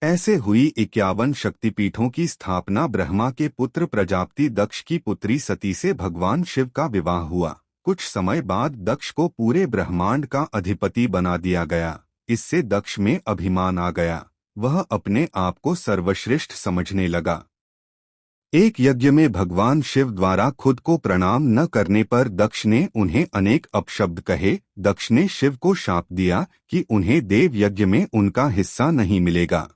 ऐसे हुई 51 शक्तिपीठों की स्थापना। ब्रह्मा के पुत्र प्रजापति दक्ष की पुत्री सती से भगवान शिव का विवाह हुआ। कुछ समय बाद दक्ष को पूरे ब्रह्मांड का अधिपति बना दिया गया। इससे दक्ष में अभिमान आ गया। वह अपने आप को सर्वश्रेष्ठ समझने लगा। एक यज्ञ में भगवान शिव द्वारा खुद को प्रणाम न करने पर दक्ष ने उन्हें अनेक अपशब्द कहे। दक्ष ने शिव को शाप दिया कि उन्हें देव यज्ञ में उनका हिस्सा नहीं मिलेगा।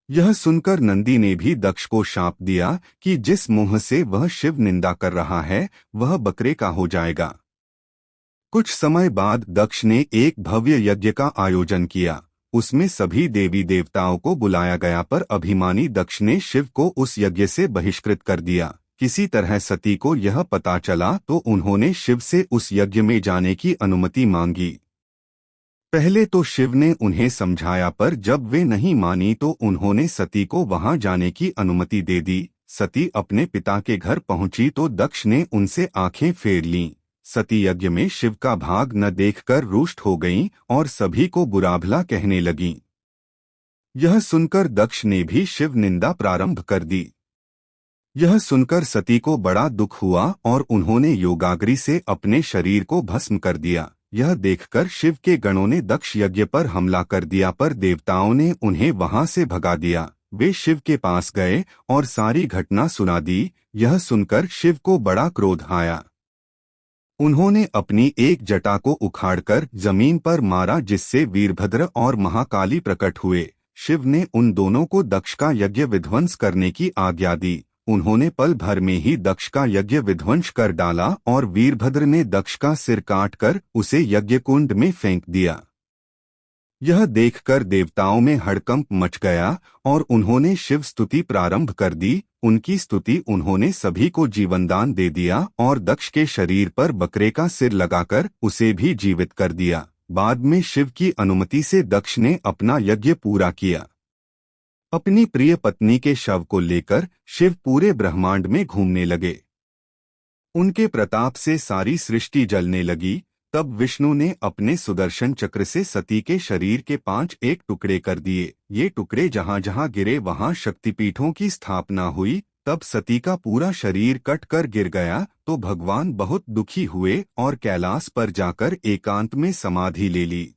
यह सुनकर नंदी ने भी दक्ष को शाप दिया कि जिस मुंह से वह शिव निंदा कर रहा है वह बकरे का हो जाएगा। कुछ समय बाद दक्ष ने एक भव्य यज्ञ का आयोजन किया। उसमें सभी देवी देवताओं को बुलाया गया पर अभिमानी दक्ष ने शिव को उस यज्ञ से बहिष्कृत कर दिया। किसी तरह सती को यह पता चला तो उन्होंने शिव से उस यज्ञ में जाने की अनुमति मांगी। पहले तो शिव ने उन्हें समझाया पर जब वे नहीं मानी तो उन्होंने सती को वहां जाने की अनुमति दे दी। सती अपने पिता के घर पहुंची तो दक्ष ने उनसे आंखें फेर लीं। सती यज्ञ में शिव का भाग न देखकर रुष्ट हो गईं और सभी को बुरा भला कहने लगीं। यह सुनकर दक्ष ने भी शिव निंदा प्रारंभ कर दी। यह सुनकर सती को बड़ा दुख हुआ और उन्होंने योगाग्नि से अपने शरीर को भस्म कर दिया। यह देखकर शिव के गणों ने दक्ष यज्ञ पर हमला कर दिया पर देवताओं ने उन्हें वहां से भगा दिया। वे शिव के पास गए और सारी घटना सुना दी। यह सुनकर शिव को बड़ा क्रोध आया। उन्होंने अपनी एक जटा को उखाड़कर जमीन पर मारा जिससे वीरभद्र और महाकाली प्रकट हुए। शिव ने उन दोनों को दक्ष का यज्ञ विध्वंस करने की आज्ञा दी। उन्होंने पल भर में ही दक्ष का यज्ञ विध्वंस कर डाला और वीरभद्र ने दक्ष का सिर काटकर उसे यज्ञकुंड में फेंक दिया। यह देखकर देवताओं में हड़कंप मच गया और उन्होंने शिव स्तुति प्रारंभ कर दी। उनकी स्तुति उन्होंने सभी को जीवनदान दे दिया और दक्ष के शरीर पर बकरे का सिर लगाकर उसे भी जीवित कर दिया। बाद में शिव की अनुमति से दक्ष ने अपना यज्ञ पूरा किया। अपनी प्रिय पत्नी के शव को लेकर शिव पूरे ब्रह्मांड में घूमने लगे। उनके प्रताप से सारी सृष्टि जलने लगी। तब विष्णु ने अपने सुदर्शन चक्र से सती के शरीर के 5 एक टुकड़े कर दिए। ये टुकड़े जहां जहां गिरे वहां शक्तिपीठों की स्थापना हुई। तब सती का पूरा शरीर कट कर गिर गया तो भगवान बहुत दुखी हुए और कैलाश पर जाकर एकांत में समाधि ले ली।